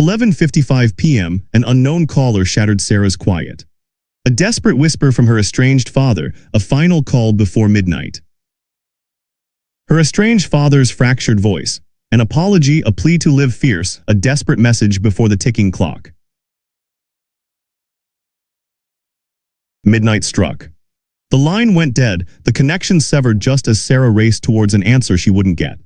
11:55 p.m., an unknown caller shattered Sarah's quiet. A desperate whisper from her estranged father, a final call before midnight. Her estranged father's fractured voice, an apology, a plea to live fierce, a desperate message before the ticking clock. Midnight struck. The line went dead, the connection severed just as Sarah raced towards an answer she wouldn't get.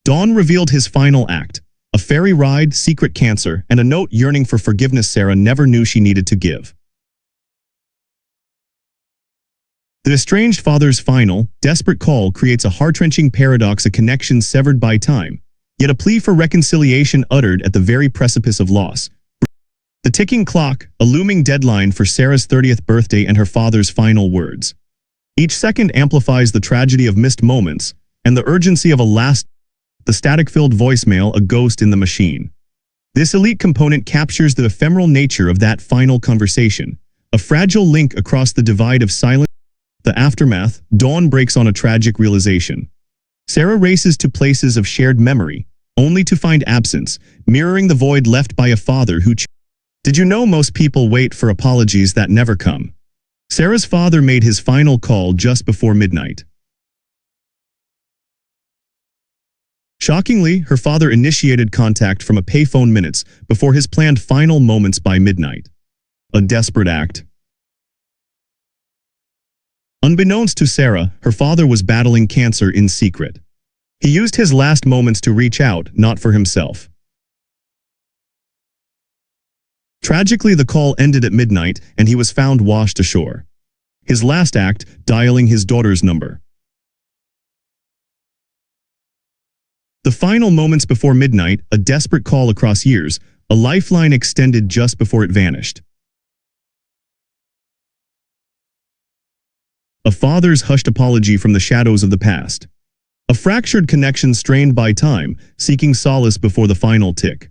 Dawn revealed his final act, a ferry ride, secret cancer, and a note yearning for forgiveness Sarah never knew she needed to give. The estranged father's final, desperate call creates a heart-wrenching paradox, a connection severed by time, yet a plea for reconciliation uttered at the very precipice of loss. The ticking clock, a looming deadline for Sarah's 30th birthday and her father's final words. Each second amplifies the tragedy of missed moments and the urgency of a last. The static-filled voicemail, a ghost in the machine. This elite component captures the ephemeral nature of that final conversation, a fragile link across the divide of silence. The aftermath, Dawn breaks on a tragic realization. Sarah races to places of shared memory, only to find absence, mirroring the void left by a father who Did you know most people wait for apologies that never come? Sarah's father made his final call just before midnight. Shockingly, her father initiated contact from a payphone minutes before his planned final moments by midnight. A desperate act. Unbeknownst to Sarah, her father was battling cancer in secret. He used his last moments to reach out, not for himself. Tragically, the call ended at midnight and he was found washed ashore. His last act, dialing his daughter's number. The final moments before midnight, a desperate call across years, a lifeline extended just before it vanished. A father's hushed apology from the shadows of the past. A fractured connection strained by time, seeking solace before the final tick.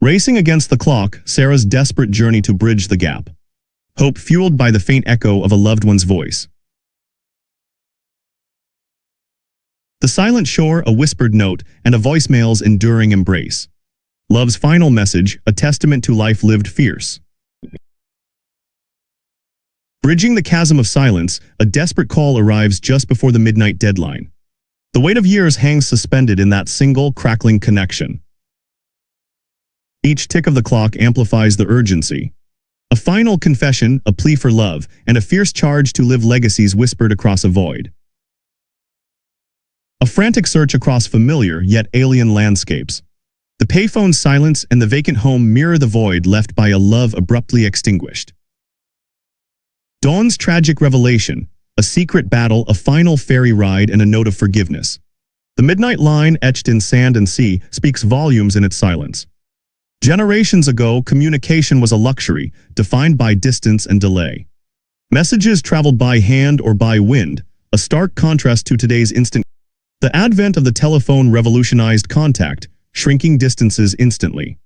Racing against the clock, Sarah's desperate journey to bridge the gap. Hope fueled by the faint echo of a loved one's voice. The silent shore, a whispered note, and a voicemail's enduring embrace. Love's final message, a testament to life lived fierce. Bridging the chasm of silence, a desperate call arrives just before the midnight deadline. The weight of years hangs suspended in that single, crackling connection. Each tick of the clock amplifies the urgency. A final confession, a plea for love, and a fierce charge to live legacies whispered across a void. A frantic search across familiar yet alien landscapes. The payphone's silence and the vacant home mirror the void left by a love abruptly extinguished. Dawn's tragic revelation, a secret battle, a final ferry ride, and a note of forgiveness. The midnight line, etched in sand and sea, speaks volumes in its silence. Generations ago, communication was a luxury, defined by distance and delay. Messages traveled by hand or by wind, a stark contrast to today's instant. The advent of the telephone revolutionized contact, shrinking distances instantly.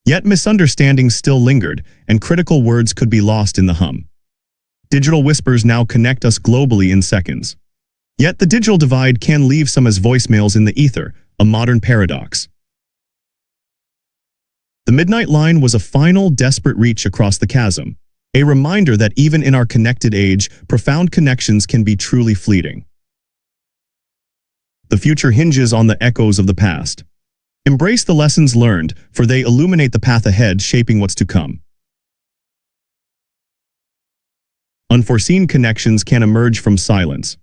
Yet misunderstandings still lingered, and critical words could be lost in the hum. Digital whispers now connect us globally in seconds. Yet the digital divide can leave some as voicemails in the ether, a modern paradox. The midnight line was a final, desperate reach across the chasm, a reminder that even in our connected age, profound connections can be truly fleeting. The future hinges on the echoes of the past. Embrace the lessons learned, for they illuminate the path ahead, shaping what's to come. Unforeseen connections can emerge from silence.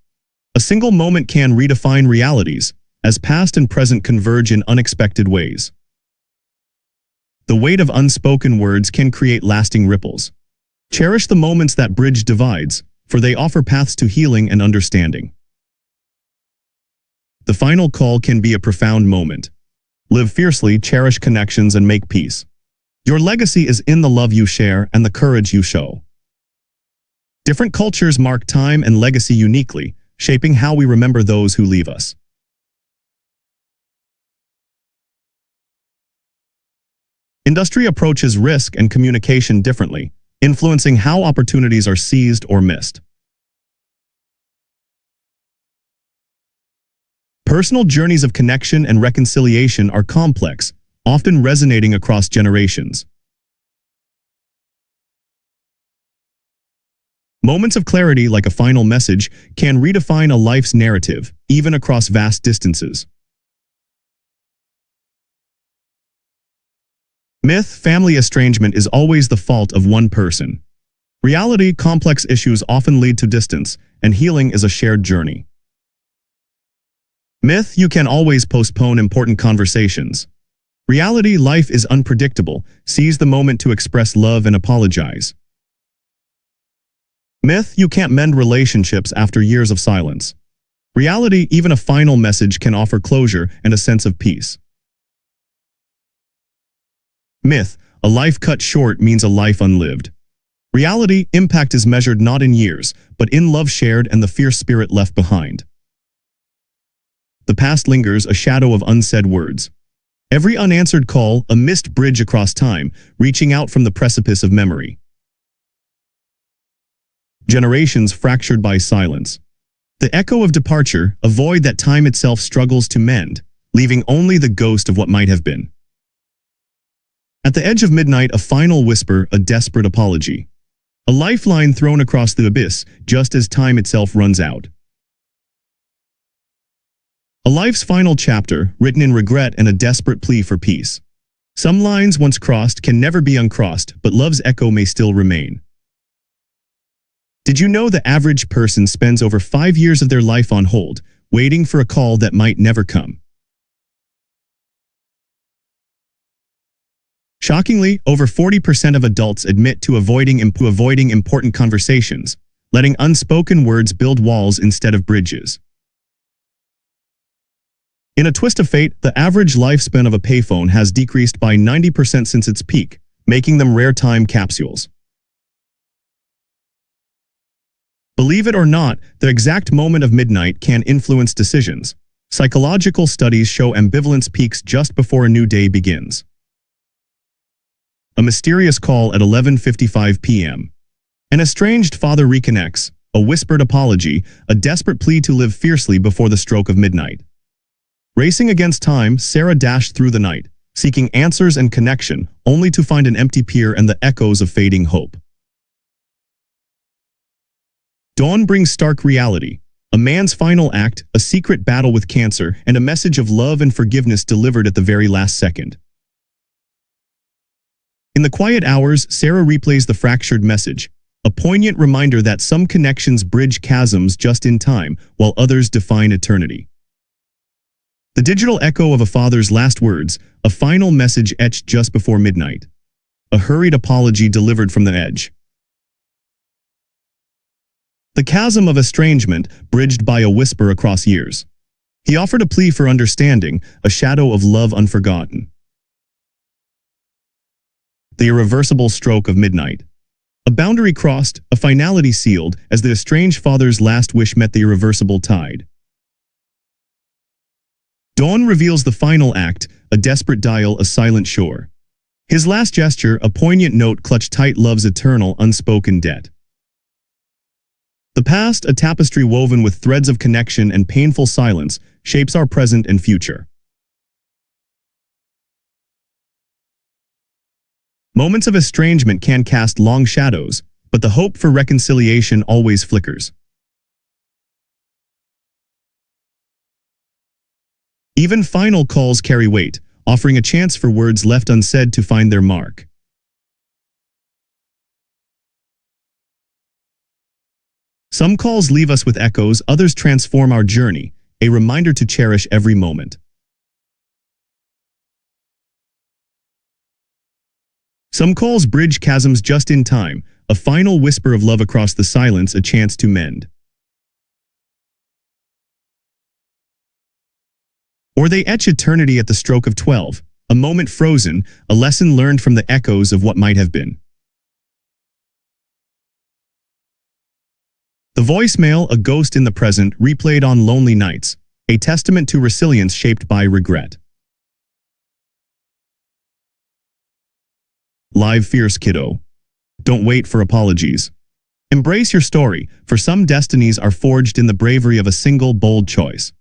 A single moment can redefine realities, as past and present converge in unexpected ways. The weight of unspoken words can create lasting ripples. Cherish the moments that bridge divides, for they offer paths to healing and understanding. The final call can be a profound moment. Live fiercely, cherish connections, and make peace. Your legacy is in the love you share and the courage you show. Different cultures mark time and legacy uniquely, shaping how we remember those who leave us. Industry approaches risk and communication differently, influencing how opportunities are seized or missed. Personal journeys of connection and reconciliation are complex, often resonating across generations. Moments of clarity, like a final message, can redefine a life's narrative, even across vast distances. Myth: family estrangement is always the fault of one person. Reality: complex issues often lead to distance, and healing is a shared journey. Myth: you can always postpone important conversations. Reality: life is unpredictable. Seize the moment to express love and apologize. Myth: you can't mend relationships after years of silence. Reality: even a final message can offer closure and a sense of peace. Myth: a life cut short means a life unlived. Reality: impact is measured not in years, but in love shared and the fierce spirit left behind. The past lingers, a shadow of unsaid words. Every unanswered call, a missed bridge across time, reaching out from the precipice of memory. Generations fractured by silence. The echo of departure, a void that time itself struggles to mend, leaving only the ghost of what might have been. At the edge of midnight, a final whisper, a desperate apology. A lifeline thrown across the abyss, just as time itself runs out. A life's final chapter, written in regret and a desperate plea for peace. Some lines once crossed can never be uncrossed, but love's echo may still remain. Did you know the average person spends over 5 years of their life on hold, waiting for a call that might never come? Shockingly, over 40% of adults admit to avoiding important conversations, letting unspoken words build walls instead of bridges. In a twist of fate, the average lifespan of a payphone has decreased by 90% since its peak, making them rare time capsules. Believe it or not, the exact moment of midnight can influence decisions. Psychological studies show ambivalence peaks just before a new day begins. A mysterious call at 11:55 p.m. An estranged father reconnects, a whispered apology, a desperate plea to live fiercely before the stroke of midnight. Racing against time, Sarah dashed through the night, seeking answers and connection, only to find an empty pier and the echoes of fading hope. Dawn brings stark reality. A man's final act, a secret battle with cancer, and a message of love and forgiveness delivered at the very last second. In the quiet hours, Sarah replays the fractured message, a poignant reminder that some connections bridge chasms just in time, while others define eternity. The digital echo of a father's last words, a final message etched just before midnight. A hurried apology delivered from the edge. The chasm of estrangement, bridged by a whisper across years. He offered a plea for understanding, a shadow of love unforgotten. The irreversible stroke of midnight. A boundary crossed, a finality sealed, as the estranged father's last wish met the irreversible tide. Dawn reveals the final act, a desperate dial, a silent shore. His last gesture, a poignant note clutched tight, love's eternal, unspoken debt. The past, a tapestry woven with threads of connection and painful silence, shapes our present and future. Moments of estrangement can cast long shadows, but the hope for reconciliation always flickers. Even final calls carry weight, offering a chance for words left unsaid to find their mark. Some calls leave us with echoes, others transform our journey, a reminder to cherish every moment. Some calls bridge chasms just in time, a final whisper of love across the silence, a chance to mend. Or they etch eternity at the stroke of 12, a moment frozen, a lesson learned from the echoes of what might have been. The voicemail, a ghost in the present, replayed on lonely nights, a testament to resilience shaped by regret. Live fierce kiddo. Don't wait for apologies. Embrace your story, for some destinies are forged in the bravery of a single bold choice.